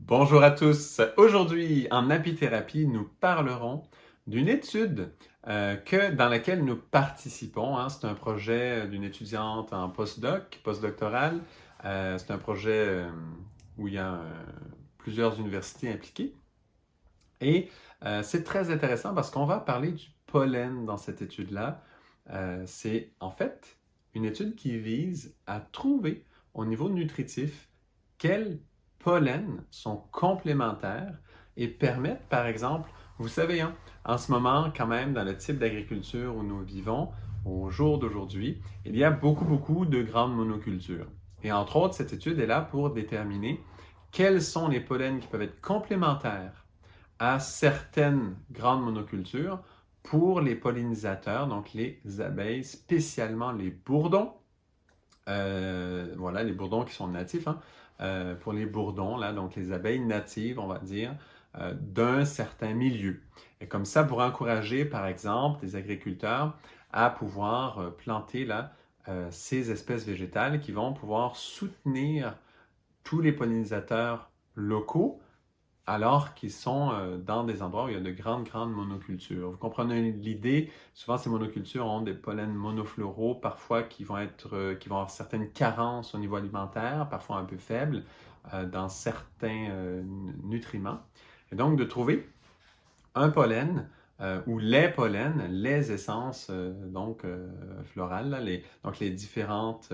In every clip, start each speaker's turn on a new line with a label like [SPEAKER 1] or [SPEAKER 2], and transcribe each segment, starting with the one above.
[SPEAKER 1] Bonjour à tous. Aujourd'hui, en apithérapie, nous parlerons d'une étude dans laquelle nous participons. C'est un projet d'une étudiante en postdoctoral. C'est un projet où il y a plusieurs universités impliquées. Et c'est très intéressant parce qu'on va parler du pollen dans cette étude-là. C'est en fait une étude qui vise à trouver au niveau nutritif quels pollens sont complémentaires et permettent, par exemple, vous savez, en ce moment, quand même, dans le type d'agriculture où nous vivons, au jour d'aujourd'hui, il y a beaucoup de grandes monocultures. Et entre autres, cette étude est là pour déterminer quels sont les pollens qui peuvent être complémentaires à certaines grandes monocultures pour les pollinisateurs, donc les abeilles, spécialement les bourdons. Voilà, les bourdons qui sont natifs, pour les bourdons, là, donc les abeilles natives, on va dire, d'un certain milieu. Et comme ça, pour encourager, par exemple, les agriculteurs à pouvoir planter là, ces espèces végétales qui vont pouvoir soutenir tous les pollinisateurs locaux alors qu'ils sont dans des endroits où il y a de grandes monocultures. Vous comprenez l'idée? Souvent, ces monocultures ont des pollens monofloraux, parfois qui vont avoir certaines carences au niveau alimentaire, parfois un peu faibles dans certains nutriments. Et donc, de trouver un pollen ou les pollens, les essences florales, là, donc les différentes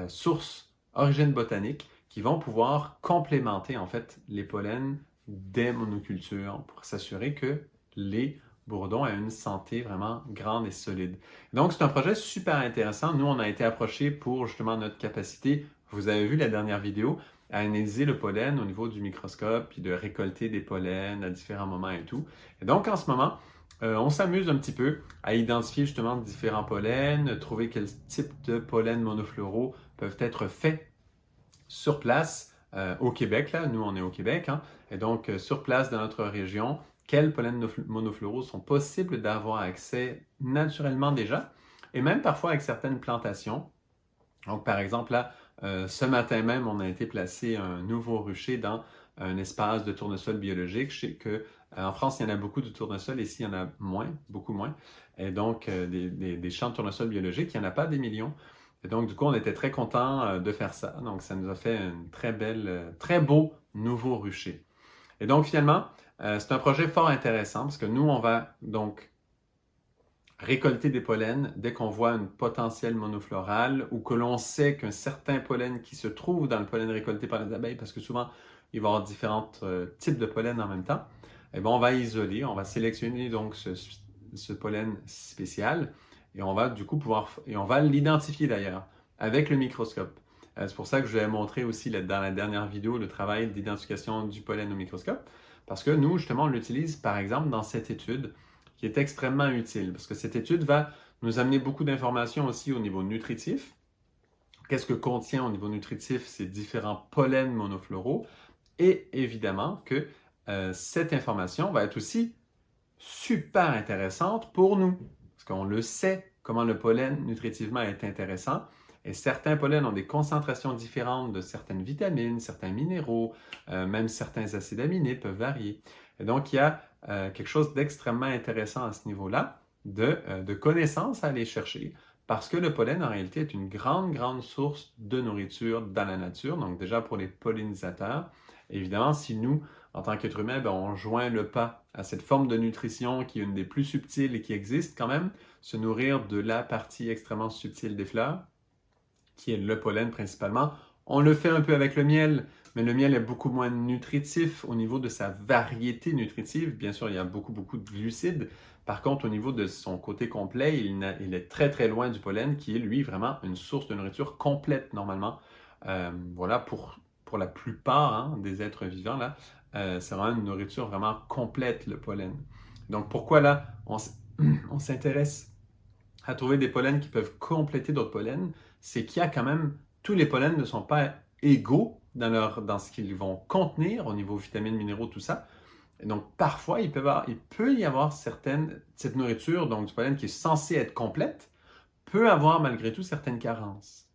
[SPEAKER 1] sources, origines botaniques, qui vont pouvoir complémenter en fait les pollens des monocultures pour s'assurer que les bourdons aient une santé vraiment grande et solide. Donc, c'est un projet super intéressant. Nous, on a été approchés pour justement notre capacité, vous avez vu la dernière vidéo, à analyser le pollen au niveau du microscope, puis de récolter des pollens à différents moments et tout. Et donc, en ce moment, on s'amuse un petit peu à identifier justement différents pollens, trouver quel type de pollen monofloraux peuvent être faits sur place au Québec. Là, nous, on est au Québec. Et donc, sur place dans notre région, quels pollens monofloraux sont possibles d'avoir accès naturellement déjà, et même parfois avec certaines plantations. Donc, par exemple, là, ce matin même, on a été placer un nouveau rucher dans un espace de tournesol biologique. Je sais qu'en France, il y en a beaucoup de tournesol, ici, il y en a moins, beaucoup moins. Et donc, des champs de tournesol biologiques, il n'y en a pas des millions. Et donc, du coup, on était très contents de faire ça. Donc, ça nous a fait un très beau nouveau rucher. Et donc, finalement, c'est un projet fort intéressant parce que nous, on va donc récolter des pollens dès qu'on voit une potentielle monoflorale ou que l'on sait qu'un certain pollen qui se trouve dans le pollen récolté par les abeilles, parce que souvent, il va y avoir différents types de pollen en même temps, et bien, on va isoler, on va sélectionner donc ce pollen spécial et on va du coup et on va l'identifier d'ailleurs avec le microscope. C'est pour ça que je vais montrer aussi dans la dernière vidéo le travail d'identification du pollen au microscope, parce que nous, justement, on l'utilise par exemple dans cette étude qui est extrêmement utile, parce que cette étude va nous amener beaucoup d'informations aussi au niveau nutritif. Qu'est-ce que contient au niveau nutritif ces différents pollens monofloraux? Et évidemment que cette information va être aussi super intéressante pour nous, parce qu'on le sait comment le pollen nutritivement est intéressant. Et certains pollens ont des concentrations différentes de certaines vitamines, certains minéraux, même certains acides aminés peuvent varier. Et donc, il y a quelque chose d'extrêmement intéressant à ce niveau-là, de connaissances à aller chercher, parce que le pollen, en réalité, est une grande source de nourriture dans la nature, donc déjà pour les pollinisateurs. Évidemment, si nous, en tant qu'être humain, on joint le pas à cette forme de nutrition qui est une des plus subtiles et qui existe quand même, se nourrir de la partie extrêmement subtile des fleurs, qui est le pollen principalement. On le fait un peu avec le miel, mais le miel est beaucoup moins nutritif au niveau de sa variété nutritive. Bien sûr, il y a beaucoup de glucides. Par contre, au niveau de son côté complet, il est très loin du pollen, qui est lui vraiment une source de nourriture complète normalement. Voilà, pour la plupart des êtres vivants, là, c'est vraiment une nourriture vraiment complète, le pollen. Donc, pourquoi là, on s'intéresse à trouver des pollens qui peuvent compléter d'autres pollens? C'est qu'il y a quand même, tous les pollens ne sont pas égaux dans ce qu'ils vont contenir au niveau vitamines, minéraux, tout ça. Et donc, parfois, il peut y avoir cette nourriture, donc du pollen qui est censée être complète, peut avoir malgré tout certaines carences.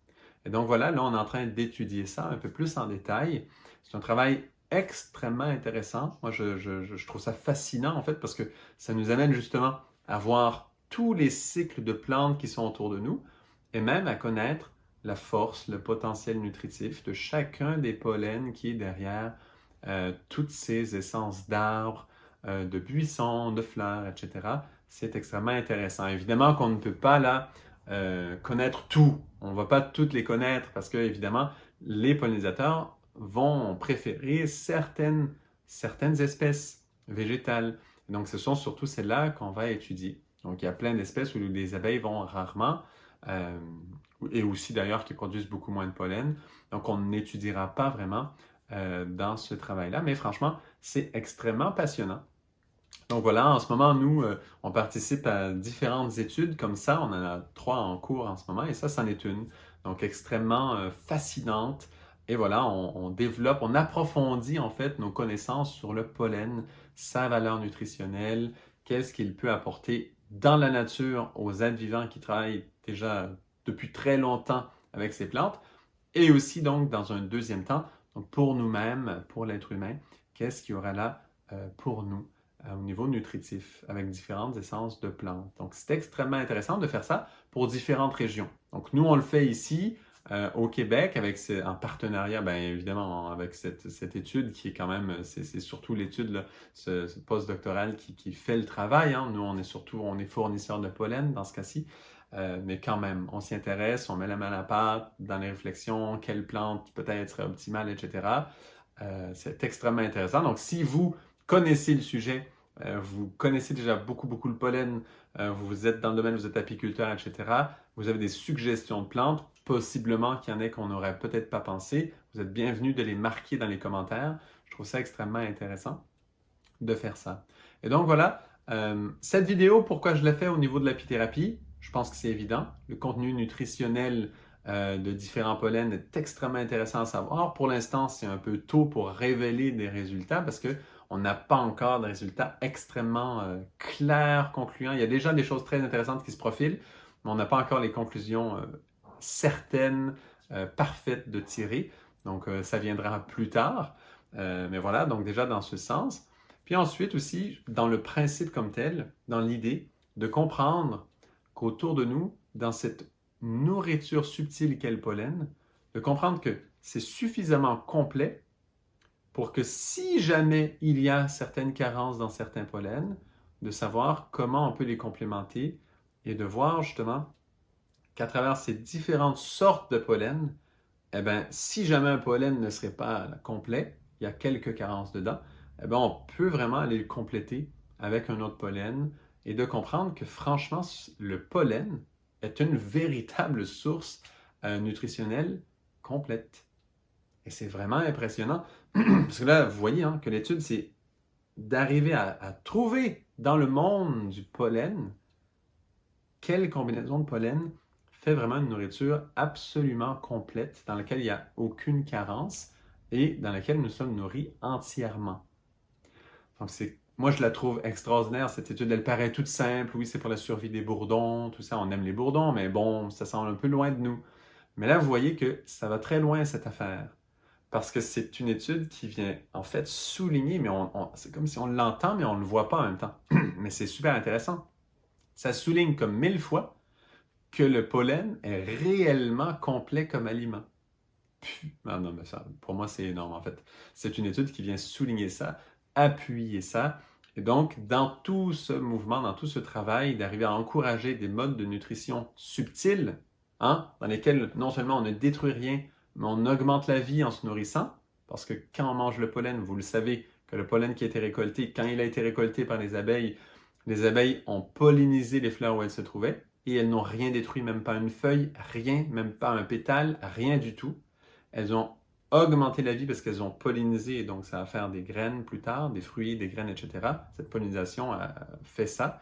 [SPEAKER 1] Et donc voilà, là, on est en train d'étudier ça un peu plus en détail. C'est un travail extrêmement intéressant. Moi, je trouve ça fascinant, en fait, parce que ça nous amène justement à voir tous les cycles de plantes qui sont autour de nous et même à connaître la force, le potentiel nutritif de chacun des pollens qui est derrière toutes ces essences d'arbres, de buissons, de fleurs, etc. C'est extrêmement intéressant. Évidemment qu'on ne peut pas là connaître tout. On ne va pas toutes les connaître parce que, évidemment, les pollinisateurs vont préférer certaines espèces végétales. Donc, ce sont surtout celles-là qu'on va étudier. Donc, il y a plein d'espèces où les abeilles vont rarement, et aussi d'ailleurs qui produisent beaucoup moins de pollen. Donc, on n'étudiera pas vraiment dans ce travail-là. Mais franchement, c'est extrêmement passionnant. Donc voilà, en ce moment, nous, on participe à différentes études comme ça. On en a 3 en cours en ce moment et ça, c'en est une. Donc extrêmement fascinante. Et voilà, on développe, on approfondit en fait nos connaissances sur le pollen, sa valeur nutritionnelle, qu'est-ce qu'il peut apporter dans la nature aux êtres vivants qui travaillent déjà depuis très longtemps avec ces plantes. Et aussi donc dans un deuxième temps, donc pour nous-mêmes, pour l'être humain, qu'est-ce qu'il y aura là pour nous au niveau nutritif avec différentes essences de plantes. Donc, c'est extrêmement intéressant de faire ça pour différentes régions. Donc, nous, on le fait ici au Québec en partenariat, bien évidemment, avec cette étude qui est quand même, c'est surtout l'étude, ce postdoctoral qui fait le travail. Hein. Nous, on est fournisseurs de pollen dans ce cas-ci. Mais quand même, on s'y intéresse, on met la main à la pâte dans les réflexions, quelle plante peut-être serait optimale, etc. C'est extrêmement intéressant. Donc, si vous connaissez le sujet, vous connaissez déjà beaucoup le pollen, vous êtes dans le domaine, vous êtes apiculteur, etc. Vous avez des suggestions de plantes, possiblement qu'il y en ait qu'on n'aurait peut-être pas pensé. Vous êtes bienvenus de les marquer dans les commentaires. Je trouve ça extrêmement intéressant de faire ça. Et donc voilà, cette vidéo, pourquoi je l'ai fait au niveau de l'apithérapie? Je pense que c'est évident. Le contenu nutritionnel de différents pollens est extrêmement intéressant à savoir. Pour l'instant, c'est un peu tôt pour révéler des résultats parce qu'on n'a pas encore de résultats extrêmement clairs, concluants. Il y a déjà des choses très intéressantes qui se profilent, mais on n'a pas encore les conclusions certaines, parfaites de tirer. Donc, ça viendra plus tard. Mais voilà, donc déjà dans ce sens. Puis ensuite aussi, dans le principe comme tel, dans l'idée de comprendre qu'autour de nous, dans cette nourriture subtile qu'est le pollen, de comprendre que c'est suffisamment complet pour que si jamais il y a certaines carences dans certains pollens, de savoir comment on peut les complémenter et de voir justement qu'à travers ces différentes sortes de pollen, eh bien, si jamais un pollen ne serait pas complet, il y a quelques carences dedans, eh bien, on peut vraiment aller le compléter avec un autre pollen et de comprendre que franchement, le pollen est une véritable source nutritionnelle complète. Et c'est vraiment impressionnant, parce que là, vous voyez hein, que l'étude, c'est d'arriver à trouver dans le monde du pollen quelle combinaison de pollen fait vraiment une nourriture absolument complète, dans laquelle il n'y a aucune carence et dans laquelle nous sommes nourris entièrement. Donc, moi, je la trouve extraordinaire, cette étude. Elle paraît toute simple. Oui, c'est pour la survie des bourdons, tout ça. On aime les bourdons, mais bon, ça semble un peu loin de nous. Mais là, vous voyez que ça va très loin, cette affaire. Parce que c'est une étude qui vient, en fait, souligner, mais c'est comme si on l'entend, mais on ne le voit pas en même temps. Mais c'est super intéressant. Ça souligne comme 1000 fois que le pollen est réellement complet comme aliment. Non, mais ça, pour moi, c'est énorme, en fait. C'est une étude qui vient souligner ça, appuyer ça. Et donc, dans tout ce mouvement, dans tout ce travail, d'arriver à encourager des modes de nutrition subtils, hein, dans lesquels non seulement on ne détruit rien, mais on augmente la vie en se nourrissant, parce que quand on mange le pollen, vous le savez, que le pollen qui a été récolté, quand il a été récolté par les abeilles ont pollinisé les fleurs où elles se trouvaient, et elles n'ont rien détruit, même pas une feuille, rien, même pas un pétale, rien du tout. Elles ont augmenté la vie parce qu'elles ont pollinisé, et donc ça va faire des graines plus tard, des fruits, des graines, etc. Cette pollinisation a fait ça.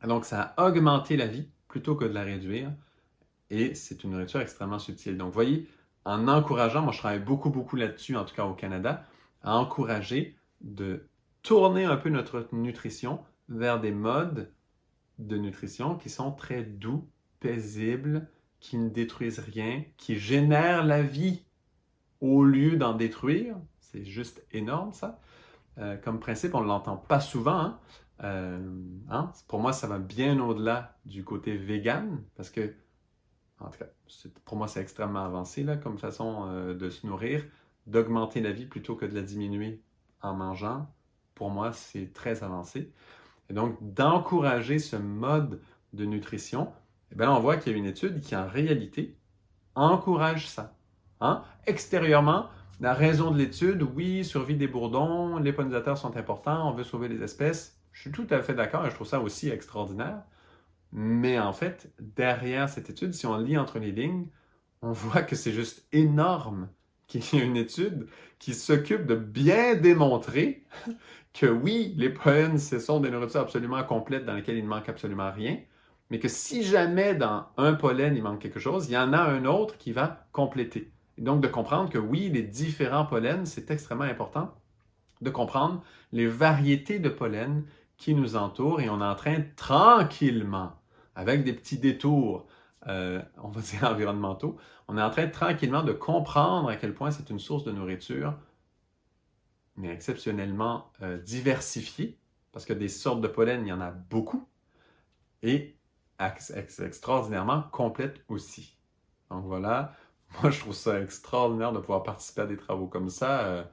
[SPEAKER 1] Donc ça a augmenté la vie plutôt que de la réduire, et c'est une nourriture extrêmement subtile. Donc vous voyez, en encourageant, moi je travaille beaucoup là-dessus, en tout cas au Canada, à encourager de tourner un peu notre nutrition vers des modes de nutrition qui sont très doux, paisibles, qui ne détruisent rien, qui génèrent la vie. au lieu d'en détruire. C'est juste énorme, ça. Comme principe, on ne l'entend pas souvent. Hein? Pour moi, ça va bien au-delà du côté vegan, parce que, en tout cas, pour moi, c'est extrêmement avancé là, comme façon de se nourrir, d'augmenter la vie plutôt que de la diminuer en mangeant. Pour moi, c'est très avancé. Et donc, d'encourager ce mode de nutrition, eh bien, on voit qu'il y a une étude qui, en réalité, encourage ça. Hein? Extérieurement, la raison de l'étude, oui, survie des bourdons, les pollinisateurs sont importants, on veut sauver les espèces. Je suis tout à fait d'accord et je trouve ça aussi extraordinaire. Mais en fait, derrière cette étude, si on lit entre les lignes, on voit que c'est juste énorme qu'il y ait une étude qui s'occupe de bien démontrer que oui, les pollens, ce sont des nourritures absolument complètes dans lesquelles il ne manque absolument rien, mais que si jamais dans un pollen, il manque quelque chose, il y en a un autre qui va compléter. Et donc de comprendre que oui, les différents pollens, c'est extrêmement important de comprendre les variétés de pollen qui nous entourent et on est en train tranquillement, avec des petits détours, on va dire environnementaux, on est en train tranquillement de comprendre à quel point c'est une source de nourriture, mais exceptionnellement diversifiée, parce que des sortes de pollen, il y en a beaucoup, et extraordinairement complète aussi. Donc voilà, moi je trouve ça extraordinaire de pouvoir participer à des travaux comme ça.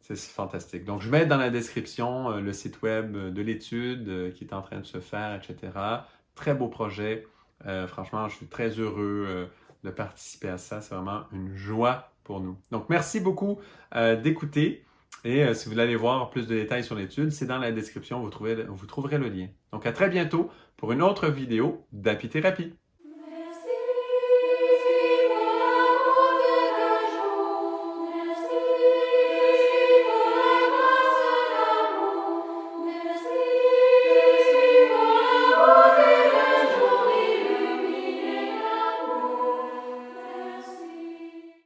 [SPEAKER 1] C'est fantastique. Donc je mets dans la description le site web de l'étude qui est en train de se faire, etc. Très beau projet. Franchement, je suis très heureux de participer à ça. C'est vraiment une joie pour nous. Donc merci beaucoup d'écouter. Et si vous voulez aller voir plus de détails sur l'étude, c'est dans la description, vous trouverez le lien. Donc à très bientôt pour une autre vidéo d'apithérapie.